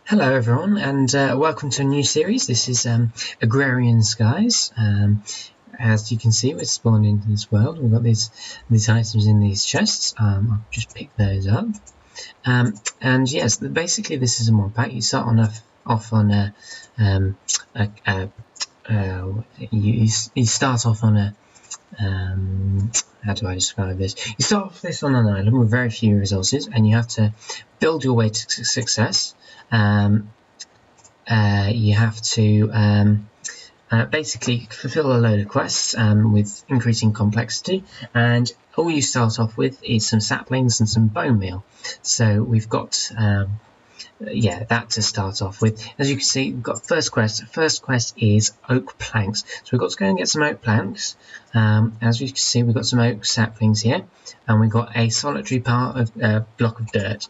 Hello everyone, and welcome to a new series. This is Agrarian Skies. As you can see, we're spawned into this world. We've got these items in these chests. I'll just pick those up. And yes, basically this is a mod pack. You start off on you start off on a how do I describe this? You start off this on an island with very few resources, and you have to build your way to success. You have to basically fulfill a load of quests with increasing complexity, and all you start off with is some saplings and some bone meal. So we've got that to start off with. As you can see, we've got first quest. First quest is oak planks. So we've got to go and get some oak planks. As you can see, we've got some oak saplings here, and we've got a solitary part of block of dirt.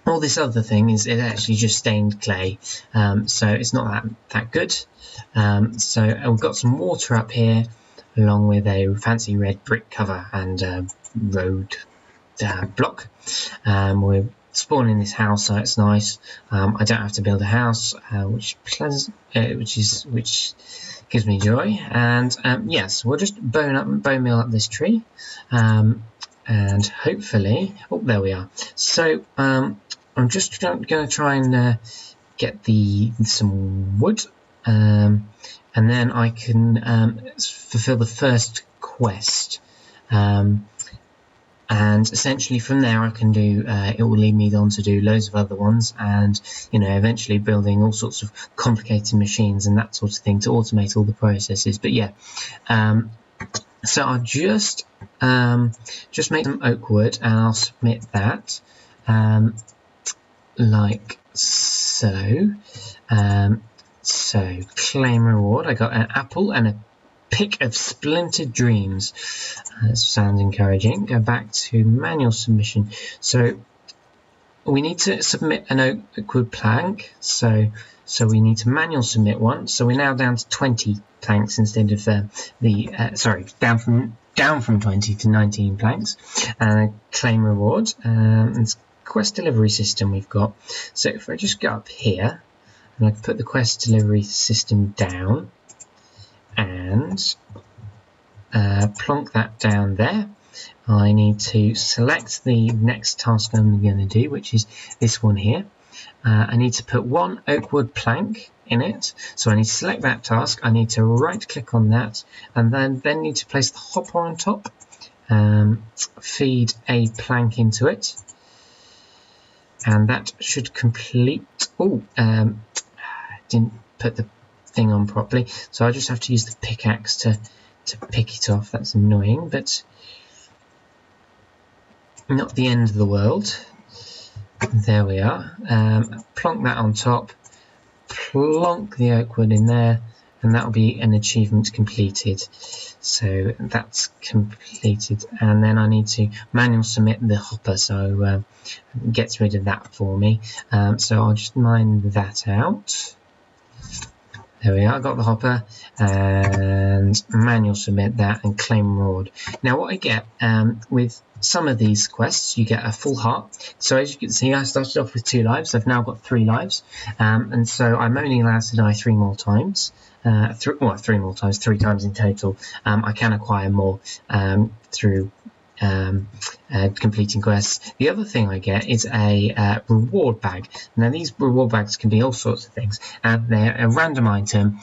All this other thing is actually just stained clay, so it's not that good. So we've got some water up here, along with a fancy red brick cover and road block. We're spawning this house, so it's nice. I don't have to build a house, which gives me joy. And yes, we'll just bone meal up this tree, and hopefully, oh, there we are. So I'm just going to try and get some wood, and then I can fulfill the first quest. And essentially from there I can do, it will lead me on to do loads of other ones, and eventually building all sorts of complicated machines and that sort of thing to automate all the processes. But yeah, so I'll just make some oak wood, and I'll submit that like so. So claim reward. I got an apple and a pick of splintered dreams. That sounds encouraging. Go back to manual submission. So we need to submit an oak wood plank. So we need to manual submit one. So we're now down to 20 planks instead of down from 20 to 19 planks. Claim reward. It's quest delivery system we've got. So if I just go up here, and I can put the quest delivery system down and plonk that down there. I need to select the next task I'm going to do, which is this one here. I need to put one oak wood plank in it, so I need to select that task. I need to right click on that, and then need to place the hopper on top, feed a plank into it, and that should complete. Didn't put the thing on properly, so I just have to use the pickaxe to pick it off. That's annoying, but not the end of the world. There we are. Plonk that on top, plonk the oak wood in there, and that will be an achievement completed. So that's completed, and then I need to manual submit the hopper, so it gets rid of that for me. So I'll just mine that out. There we are, got the hopper, and manual submit that and claim reward. Now what I get with some of these quests, you get a full heart. So as you can see, I started off with 2 lives. I've now got 3 lives, and so I'm only allowed to die 3 more times. 3 more times, 3 times in total. I can acquire more through completing quests. The other thing I get is a reward bag. Now these reward bags can be all sorts of things, and they're a random item.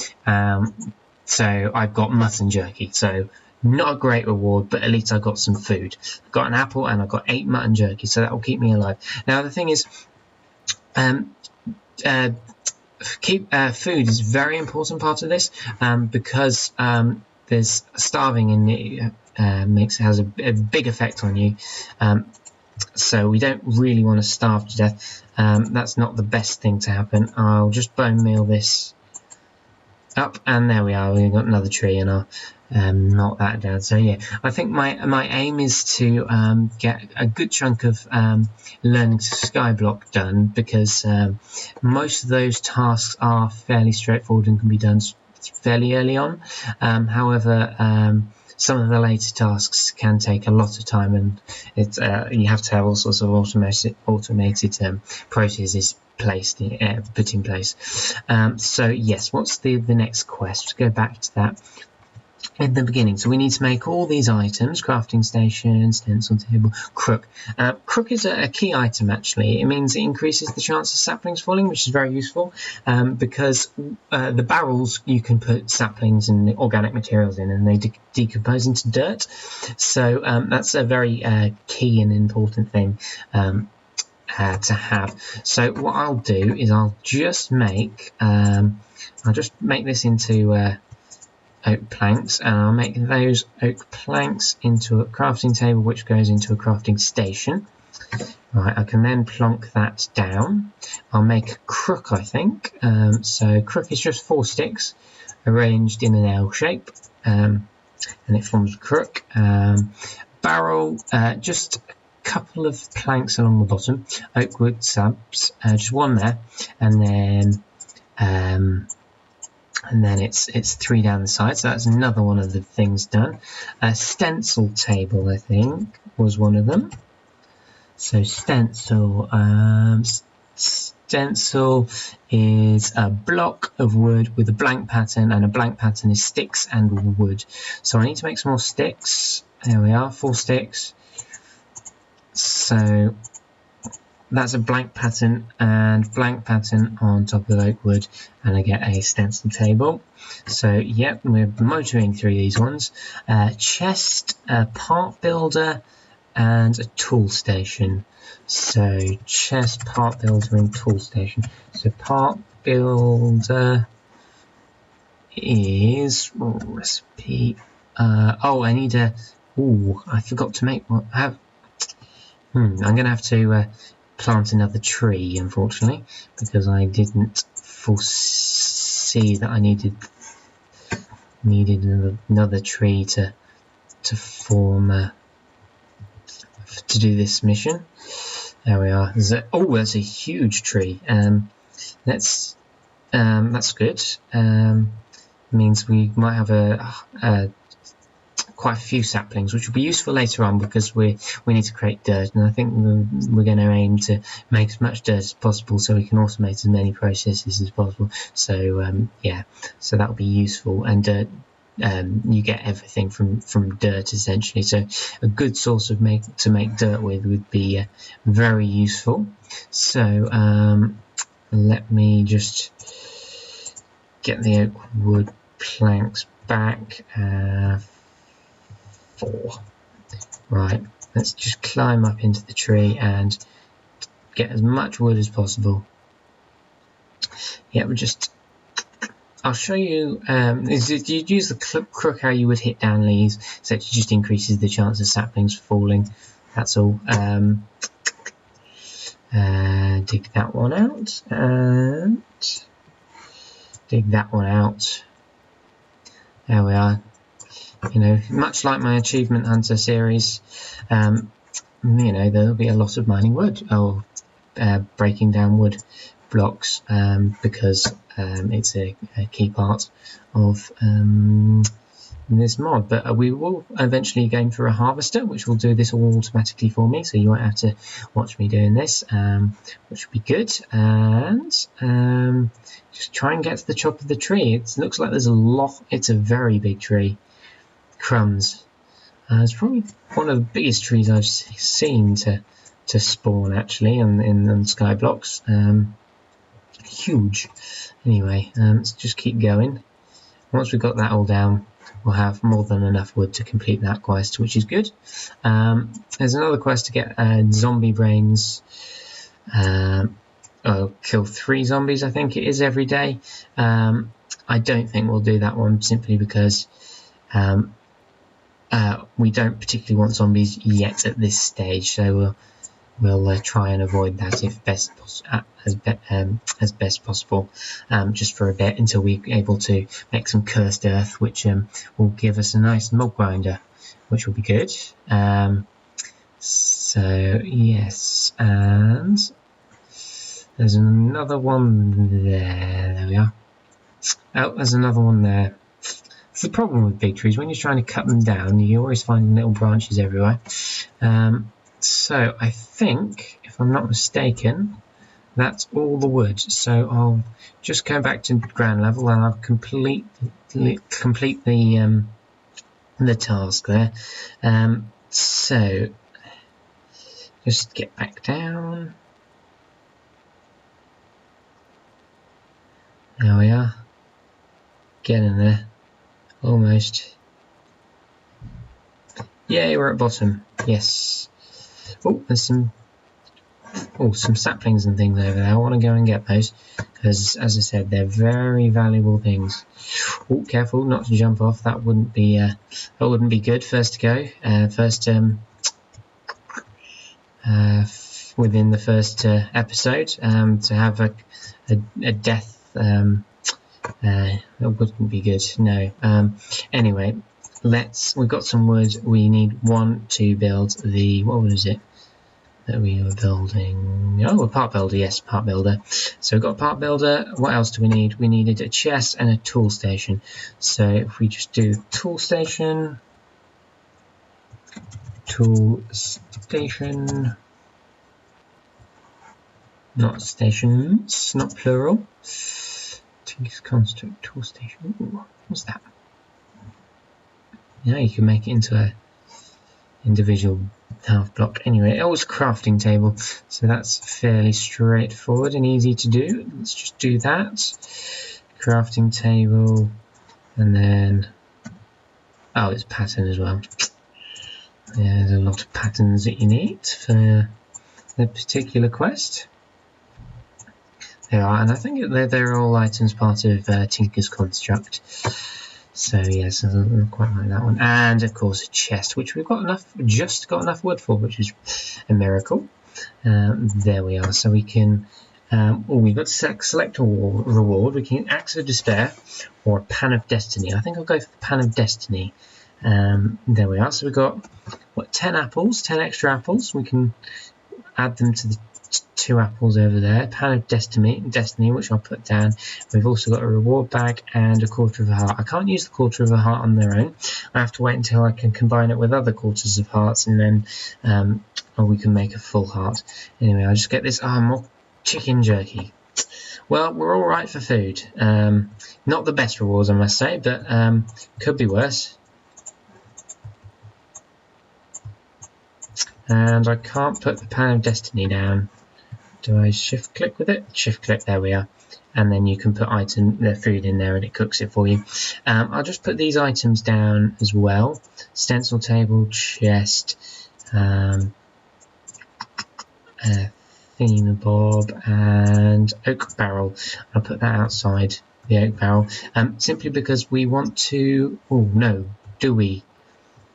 So I've got mutton jerky, so not a great reward, but at least I got some food. I've got an apple and I've got 8 mutton jerky, so that will keep me alive. Now the thing is, food is a very important part of this, because there's starving in it. Has a big effect on you, so we don't really want to starve to death. That's not the best thing to happen. I'll just bone meal this up, and there we are. We've got another tree, and I'll knock that down. So yeah, I think my aim is to get a good chunk of learning to skyblock done, because most of those tasks are fairly straightforward and can be done fairly early on. However, some of the later tasks can take a lot of time, and you have to have all sorts of automated processes put in place. So yes, what's the next quest? Go back to that in the beginning. So we need to make all these items: crafting station, stencil table, crook. Crook is a key item actually. It means it increases the chance of saplings falling, which is very useful, because the barrels you can put saplings and organic materials in, and they decompose into dirt. So that's a very key and important thing to have. So what I'll do is I'll just make this into oak planks, and I'll make those oak planks into a crafting table, which goes into a crafting station. Right, I can then plonk that down. I'll make a crook, I think. So crook is just 4 sticks arranged in an L shape, and it forms a crook. Barrel, just a couple of planks along the bottom. Oak wood slabs, just 1 there, and then it's 3 down the side, so that's another one of the things done. A stencil table, I think, was one of them. So stencil is a block of wood with a blank pattern, and a blank pattern is sticks and wood. So I need to make some more sticks. There we are, 4 sticks. So that's a blank pattern and blank pattern on top of oak wood, and I get a stencil table. So yep, we're motoring through these ones. Chest, a part builder, and a tool station. So chest, part builder, and tool station. So part builder is recipe. I need a. I forgot to make one. I'm gonna have to plant another tree, unfortunately, because I didn't foresee that I needed another tree to form to do this mission. There we are. That's a huge tree. That's good. Means we might have quite a few saplings, which will be useful later on, because we need to create dirt, and I think we're going to aim to make as much dirt as possible so we can automate as many processes as possible. So so that will be useful, and you get everything from dirt essentially. So a good source to make dirt with would be very useful. So let me just get the oak wood planks back. 4. Right, let's just climb up into the tree and get as much wood as possible. Yeah, I'll show you. You use the crook how you would hit down leaves, so it just increases the chance of saplings falling. That's all. Dig that one out, and dig that one out. There we are. Much like my Achievement Hunter series, there'll be a lot of mining wood or breaking down wood blocks, because it's a key part of this mod. But we will eventually game for a harvester, which will do this all automatically for me, so you won't have to watch me doing this, which would be good. And just try and get to the top of the tree. It looks like there's a lot. It's a very big tree. Crumbs. It's probably one of the biggest trees I've seen to spawn actually in Skyblocks. Huge. Anyway, let's just keep going. Once we've got that all down, we'll have more than enough wood to complete that quest, which is good. There's another quest to get zombie brains. Kill 3 zombies, I think it is, every day. I don't think we'll do that one, simply because we don't particularly want zombies yet at this stage, so we'll try and avoid that as best possible, just for a bit, until we're able to make some cursed earth, which will give us a nice log grinder, which will be good. So yes, and there's another one there. There we are. Oh, there's another one there. It's the problem with big trees. When you're trying to cut them down, you always find little branches everywhere. So I think, if I'm not mistaken, that's all the wood. So I'll just go back to ground level and I'll complete the task there. So just get back down. There we are. Getting there. Almost. Yay, we're at bottom. Yes. Oh, there's some saplings and things over there. I want to go and get those because, as I said, they're very valuable things. Oh, careful not to jump off. That wouldn't be good. First to go. Within the first episode, to have a death. That wouldn't be good. No. Anyway, we've got some wood. We need one to build the, what was it that we were building? Oh, a part builder. Yes, part builder. So we've got a part builder. What else do we need? We needed a chest and a tool station. So if we just do tool station, not stations, not plural. Construct tool station. Ooh, what's that? Yeah, you can make it into a individual half block. Anyway, it was a crafting table, so that's fairly straightforward and easy to do. Let's just do that. Crafting table, and then it's pattern as well. Yeah, there's a lot of patterns that you need for the particular quest. There are, and I think they're all items part of Tinker's construct. So yes, I quite like that one. And of course a chest, which we've just got enough wood for, which is a miracle. There we are. So we can, we've got to select a reward. We can Axe of Despair or Pan of Destiny. I think I'll go for the Pan of Destiny. There we are. So we've got 10 apples, 10 extra apples. We can add them to the 2 apples over there. Pan of Destiny, which I'll put down. We've also got a reward bag and a quarter of a heart. I can't use the quarter of a heart on their own. I have to wait until I can combine it with other quarters of hearts, and then we can make a full heart. Anyway, I'll just get this. More chicken jerky. Well, we're all right for food. Not the best rewards, I must say, but could be worse. And I can't put the Pan of Destiny down. Do I shift click with it? Shift click, there we are. And then you can put their food in there and it cooks it for you. I'll just put these items down as well. Stencil table, chest, thingamabob, and oak barrel. I'll put that outside the oak barrel. Simply because we want to... Oh, no. Do we?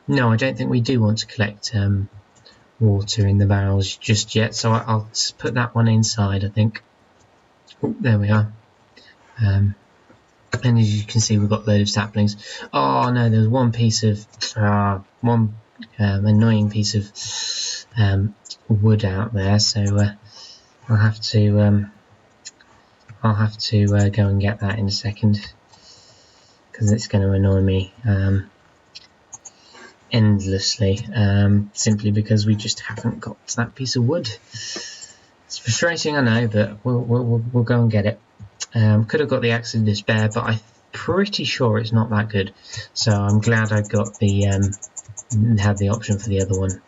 No, I don't think we do want to collect... water in the barrels just yet, so I'll put that one inside, I think. Oh, there we are. And as you can see, we've got a load of saplings. Oh no, there's one piece of annoying piece of wood out there, so I'll have to go and get that in a second, because it's going to annoy me endlessly, simply because we just haven't got that piece of wood. It's frustrating, I know, but we'll go and get it. Could have got the Axe of Despair, but I'm pretty sure it's not that good. So I'm glad I got had the option for the other one.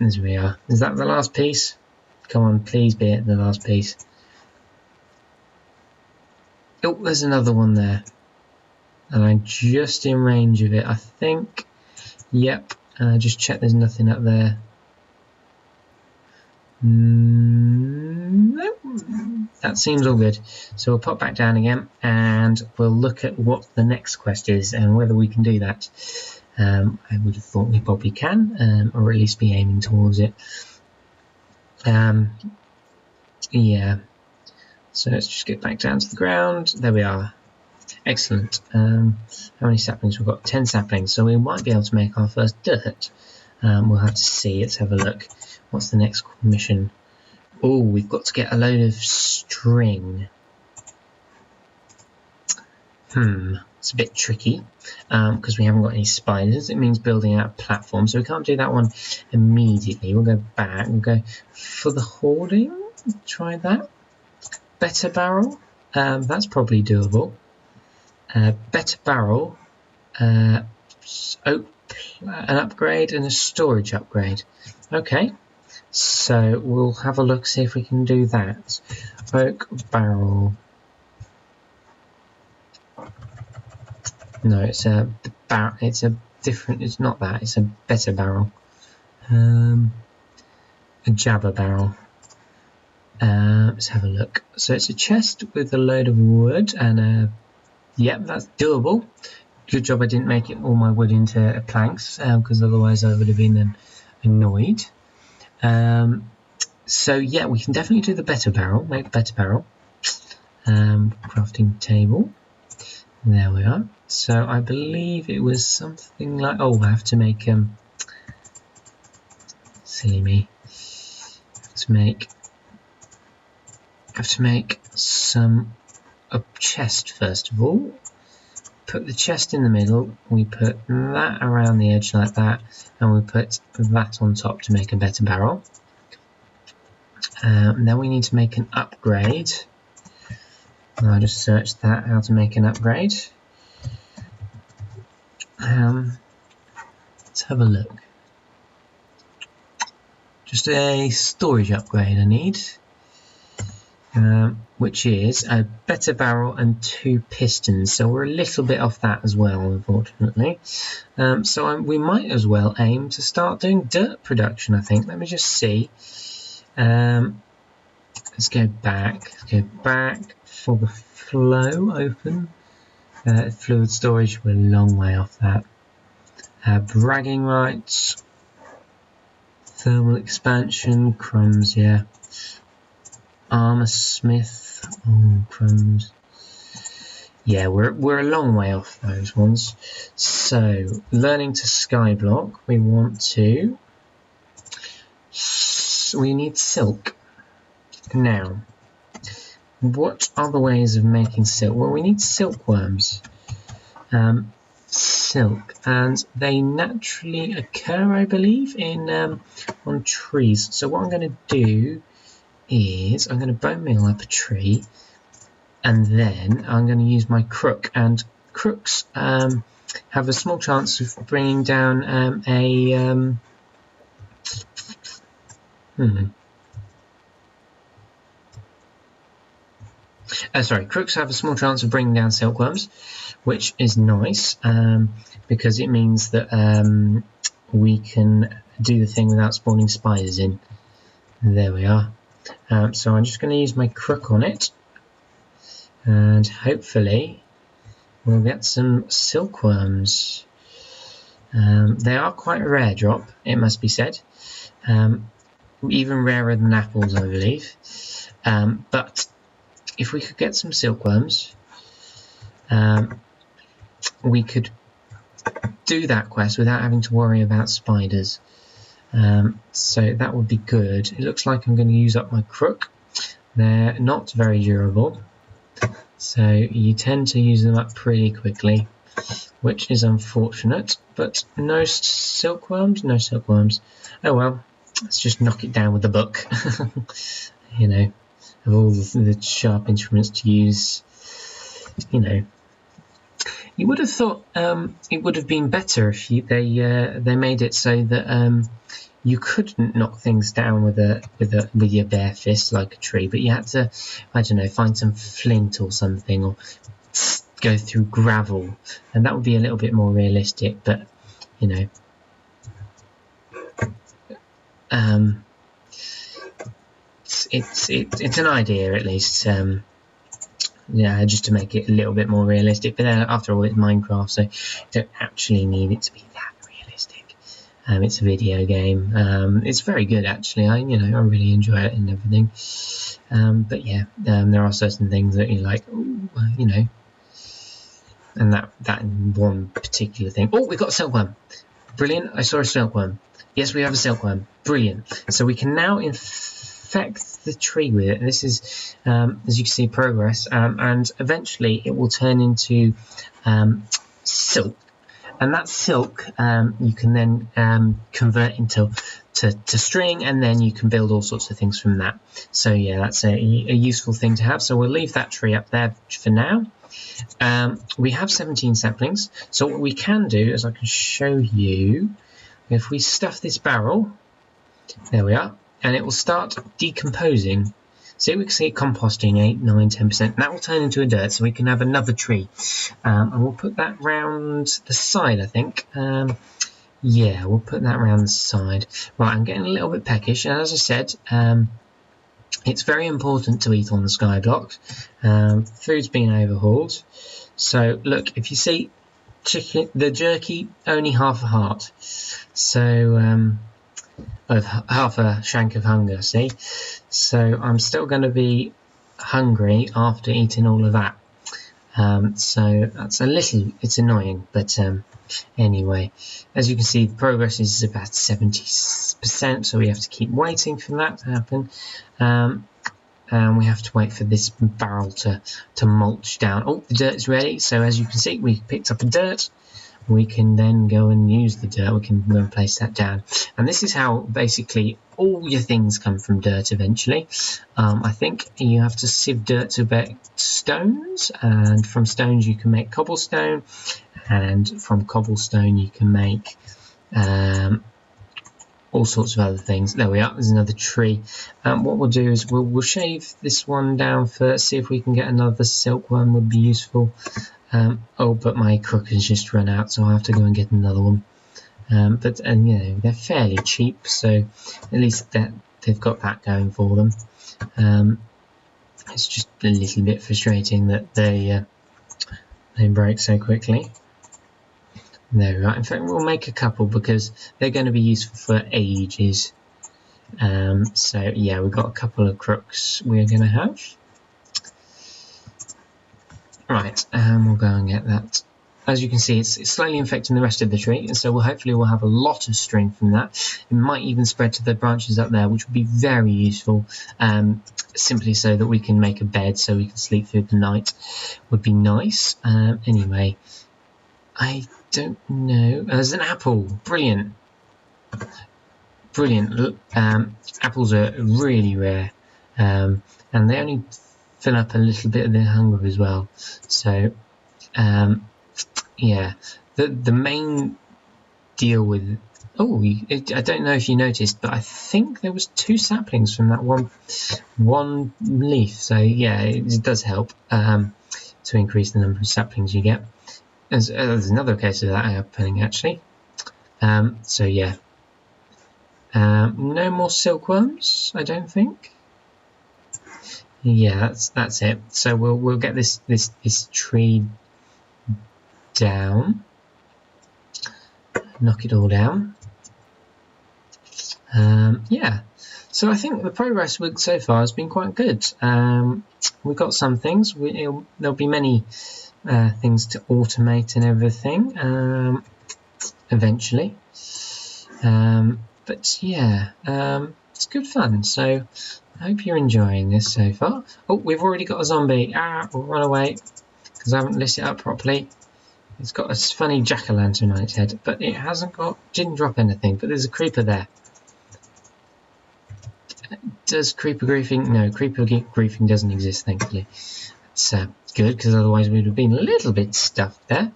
As we are. Is that the last piece? Come on, please be it, the last piece. Oh, there's another one there. And I'm just in range of it, I think. Yep, just check there's nothing up there. Nope. That seems all good. So we'll pop back down again and we'll look at what the next quest is and whether we can do that. I would have thought we probably can, or at least be aiming towards it. Yeah. So let's just get back down to the ground. There we are. Excellent. How many saplings? We've got 10 saplings, so we might be able to make our first dirt. We'll have to see. Let's have a look. What's the next mission? Oh, we've got to get a load of string. It's a bit tricky because we haven't got any spiders. It means building out a platform, so we can't do that one immediately. We'll go back. We'll go for the hoarding. Try that. Better barrel. That's probably doable. Better barrel. An upgrade and a storage upgrade. Okay, so we'll have a look, see if we can do that. Oak barrel. No, it's a different. It's not that. It's a better barrel. A jabber barrel. Let's have a look. So it's a chest with a load of wood and a. Yep, that's doable. Good job I didn't make all my wood into planks because otherwise I would have been annoyed. So yeah, we can definitely do the better barrel. Make the better barrel. Crafting table. There we are. So I believe it was something like. Oh, I have to make silly me. I have to make a chest first of all. Put the chest in the middle, we put that around the edge like that, and we put that on top to make a better barrel. Then we need to make an upgrade. I'll just search that, how to make an upgrade. Let's have a look. Just a storage upgrade I need. Which is a better barrel and 2 pistons. So we're a little bit off that as well, unfortunately. So we might as well aim to start doing dirt production, I think. Let me just see. Let's go back. Let's go back for the flow open. Fluid storage, we're a long way off that. Bragging rights. Thermal expansion, crumbs, yeah. Armor smith, oh crumbs. Yeah, we're a long way off those ones. So learning to skyblock, we need silk. Now, what are the ways of making silk? Well, we need silkworms. Silk, and they naturally occur, I believe, on trees. So what I'm going to do is I'm going to bone meal up a tree, and then I'm going to use my crook, and crooks have a small chance of bringing down crooks have a small chance of bringing down silkworms, which is nice because it means that we can do the thing without spawning spiders in. There we are. So I'm just going to use my crook on it, and hopefully we'll get some silkworms. They are quite a rare drop, it must be said. Even rarer than apples, I believe. But if we could get some silkworms, we could do that quest without having to worry about spiders. So that would be good. It looks like I'm going to use up my crook. They're not very durable, so you tend to use them up pretty quickly, which is unfortunate. But no silkworms, no silkworms. Oh well, let's just knock it down with the book. You know, of all the sharp instruments to use, you know. You would have thought it would have been better if they made it so that you couldn't knock things down with your bare fist like a tree, but you had to, I don't know, find some flint or something, or go through gravel, and that would be a little bit more realistic. But you know, it's an idea at least. Yeah, just to make it a little bit more realistic. But after all, it's Minecraft, so you don't actually need it to be that realistic. It's a video game. It's very good actually. I really enjoy it and everything. But yeah, there are certain things that you're like, ooh, you know, and that one particular thing. Oh, we got a silkworm. Brilliant! I saw a silkworm. Yes, we have a silkworm. Brilliant. So we can now, in infect the tree with it. This is, as you can see, progress, and eventually it will turn into silk. And that silk you can then convert into string, and then you can build all sorts of things from that. So yeah, that's a useful thing to have. So we'll leave that tree up there for now. We have 17 saplings. So what we can do is I can show you, if we stuff this barrel, there we are, and it will start decomposing. So we can see it composting 8, 9, 10%. And that will turn into a dirt, so we can have another tree. And we'll put that round the side, I think. Yeah, we'll put that round the side. Right, I'm getting a little bit peckish, and as I said, it's very important to eat on the sky blocks. Food's been overhauled. So look, if you see chicken, the jerky, only half a heart. So of half a shank of hunger, see? So I'm still going to be hungry after eating all of that. So that's it's annoying, but anyway, as you can see, progress is about 70%, so we have to keep waiting for that to happen. And we have to wait for this barrel to mulch down. Oh, the dirt's ready, so as you can see, we picked up a dirt. We can then go and use the dirt. We can go and place that down. And this is how basically all your things come from dirt eventually. I think you have to sieve dirt to make stones, and from stones you can make cobblestone, and from cobblestone you can make all sorts of other things. There we are, there's another tree. What we'll do is we'll shave this one down first, see if we can get another silkworm, would be useful. Oh, but my crook has just run out, so I'll have to go and get another one. But you know, they're fairly cheap, so at least they've got that going for them. It's just a little bit frustrating that they break so quickly. There we are. In fact, we'll make a couple because they're going to be useful for ages. So yeah, we've got a couple of crooks we're going to have. Right, we'll go and get that. As you can see, it's slowly infecting the rest of the tree, and so hopefully we'll have a lot of string from that. It might even spread to the branches up there, which would be very useful, simply so that we can make a bed so we can sleep through the night. Would be nice. Anyway, I don't know. There's an apple. Brilliant. Brilliant. Apples are really rare, and they only fill up a little bit of their hunger as well. So yeah, the main deal with I don't know if you noticed, but I think there was 2 saplings from that one leaf. So yeah, it does help to increase the number of saplings you get. There's another case of that happening actually. So yeah, no more silkworms, I don't think. Yeah, that's it. So we'll get this tree down, knock it all down. Yeah, so I think the progress so far has been quite good. We've got some things. There'll be many things to automate and everything eventually. But yeah, it's good fun. So I hope you're enjoying this so far. Oh, we've already got a zombie. We'll run away because I haven't lit it up properly. It's got a funny jack-o'-lantern on its head, but it didn't drop anything. But there's a creeper there. Does creeper griefing? No, creeper griefing doesn't exist, thankfully. It's good, because otherwise we would have been a little bit stuffed there.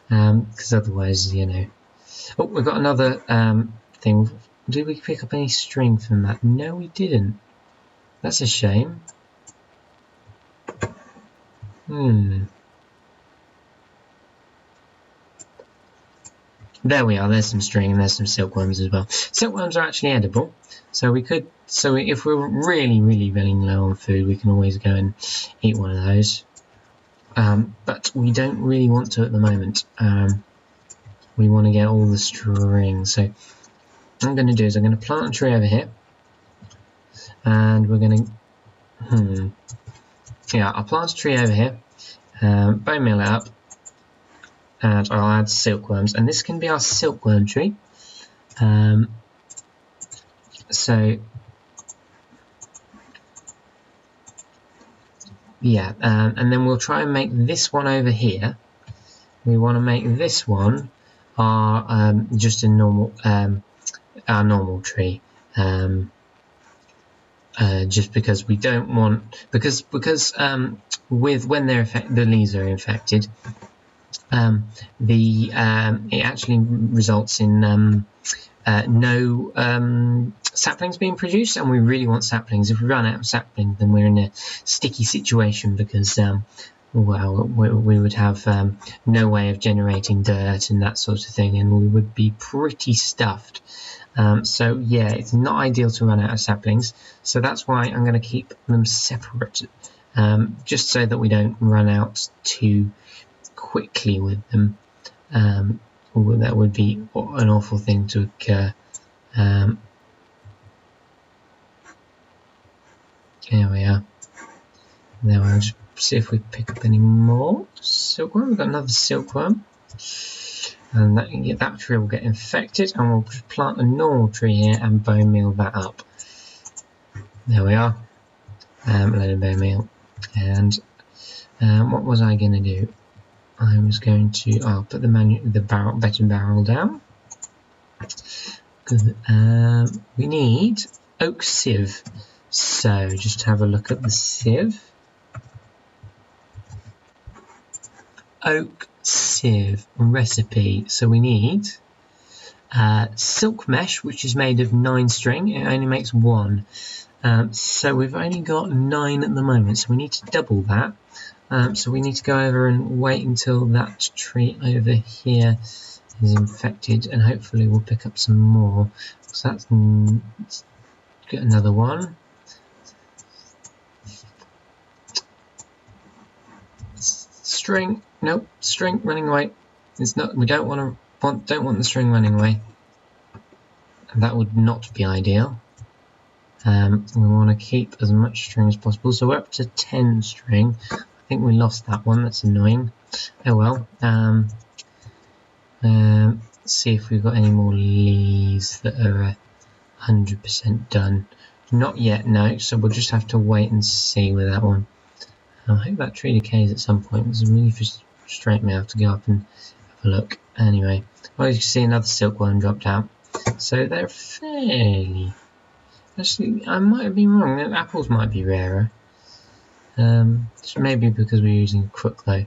Because otherwise, you know. Oh, we've got another thing. Did we pick up any string from that? No, we didn't. That's a shame. There we are. There's some string and there's some silkworms as well. Silkworms are actually edible, so we could. So if we're really, really running low on food, we can always go and eat one of those. But we don't really want to at the moment. We want to get all the string. So what I'm going to do is I'm going to plant a tree over here, and we're going to. Yeah, I'll plant a tree over here. Bone meal it up. And I'll add silkworms, and this can be our silkworm tree. So yeah, and then we'll try and make this one over here. We want to make this one our just a normal our normal tree. Just because we don't want because with when the leaves are infected, it actually results in no saplings being produced, and we really want saplings. If we run out of saplings, then we're in a sticky situation because well, we would have no way of generating dirt and that sort of thing, and we would be pretty stuffed. So yeah, it's not ideal to run out of saplings, so that's why I'm going to keep them separate, just so that we don't run out too quickly with them. That would be an awful thing to occur. Here we are. Now I'll just see if we pick up any more silkworm. We've got another silkworm. And that tree will get infected, and we'll just plant a normal tree here and bone meal that up. There we are. A load of bone meal. And what was I going to do? I was going to put the better barrel down. We need oak sieve. So just have a look at the sieve. Oak sieve recipe. So we need silk mesh, which is made of 9 string. It only makes 1. So we've only got 9 at the moment, so we need to double that. So we need to go over and wait until that tree over here is infected, and hopefully we'll pick up some more. So let's get another one. String, nope, string running away. It's not. We don't want the string running away. That would not be ideal. We want to keep as much string as possible. So we're up to 10 string. I think we lost that one. That's annoying. Oh well. Let's see if we've got any more leaves that are 100% done. Not yet, no. So we'll just have to wait and see with that one. I hope that tree decays at some point. It's really frustrating me. I have to go up and have a look. Anyway, well, you can see another silkworm dropped out. So they're fairly. Actually, I might have been wrong. The apples might be rarer. Maybe because we're using crook though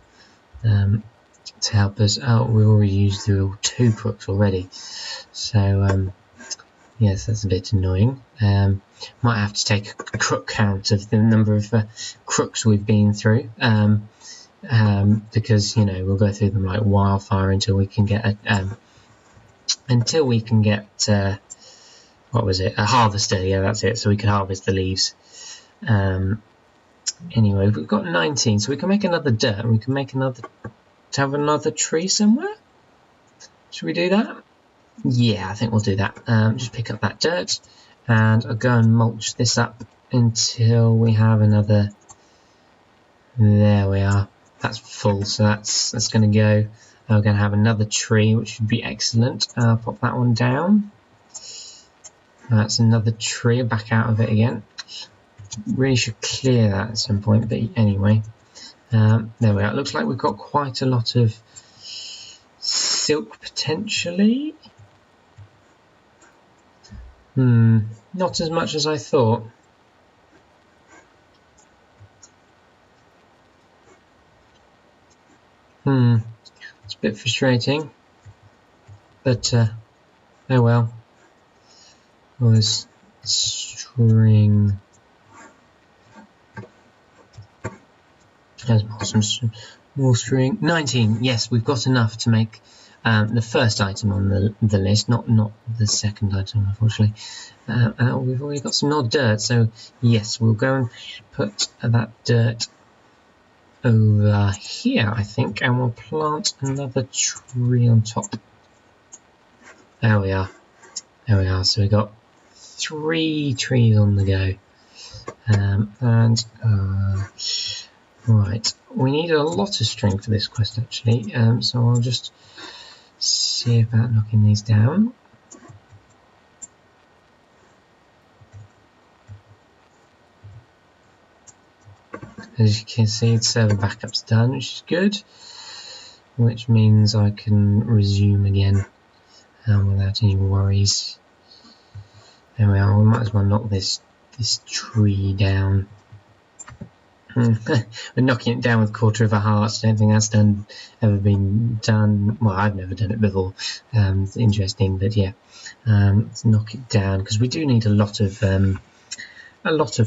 to help us. Oh, we already used 2 crooks already. So yes, that's a bit annoying. Might have to take a crook count of the number of crooks we've been through. Because we'll go through them like wildfire until we can get what was it? A harvester, yeah, that's it. So we can harvest the leaves. Anyway, we've got 19, so we can make another dirt. We can make have another tree somewhere. Should we do that? Yeah, I think we'll do that. Just pick up that dirt, and I'll go and mulch this up until we have another. There we are. That's full, so that's going to go. We're going to have another tree, which would be excellent. Pop that one down. That's another tree. Back out of it again. Really should clear that at some point, but anyway. There we are. It looks like we've got quite a lot of silk potentially. Not as much as I thought. It's a bit frustrating, but oh well. All this string. There's some more string. 19. Yes, we've got enough to make the first item on the list, not the second item, unfortunately. We've already got some more dirt, so yes, we'll go and put that dirt over here, I think, and we'll plant another tree on top. There we are. There we are. So we've got 3 trees on the go. Right, we need a lot of string for this quest actually, so I'll just see about knocking these down. As you can see, the server backup's done, which is good. Which means I can resume again without any worries. There we are. We might as well knock this tree down. We're knocking it down with quarter of a heart. I don't think that's ever been done. Well, I've never done it before. It's interesting, but yeah, let's knock it down because we do need a lot of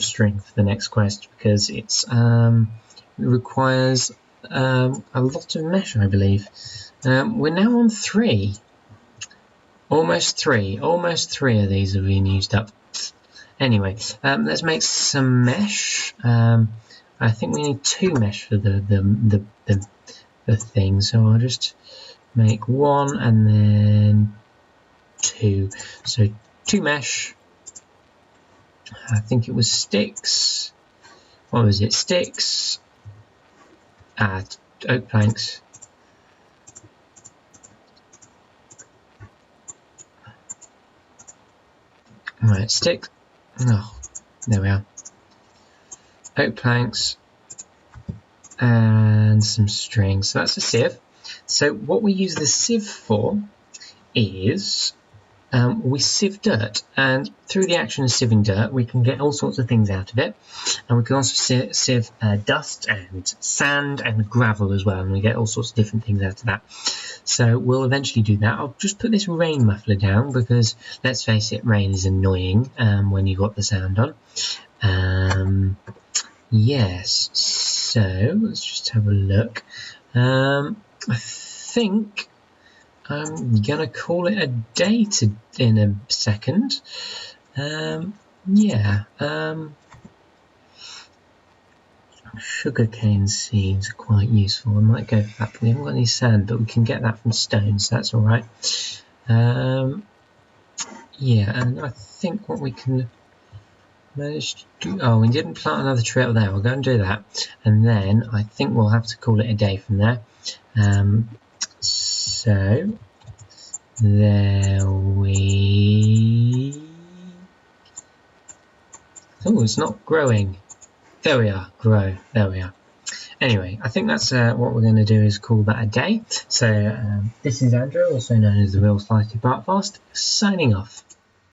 strength for the next quest because it requires a lot of mesh, I believe. We're now on 3. Almost three of these have been used up. Anyway, let's make some mesh. I think we need 2 mesh for the thing, so I'll just make 1 and then 2. So 2 mesh. I think it was sticks. What was it? Sticks. Oak planks. Right, stick. Oh, there we are. Oak planks and some string. So that's a sieve. So what we use the sieve for is we sieve dirt, and through the action of sieving dirt we can get all sorts of things out of it, and we can also sieve dust and sand and gravel as well, and we get all sorts of different things out of that. So we'll eventually do that. I'll just put this rain muffler down because, let's face it, rain is annoying when you've got the sound on. Yes, so let's just have a look. I think I'm gonna call it a day in a second. Yeah. Sugarcane seeds are quite useful. I might go for that. We haven't got any sand, but we can get that from stone, so that's all right. Yeah, and I think what we can manage to do. Oh, we didn't plant another tree up there. We'll go and do that, and then I think we'll have to call it a day from there. So there we. Oh, it's not growing. There we are, grow, there we are. Anyway, I think that's what we're going to do is call that a day. So this is Andrew, also known as the Real Slicey Bartfast, signing off.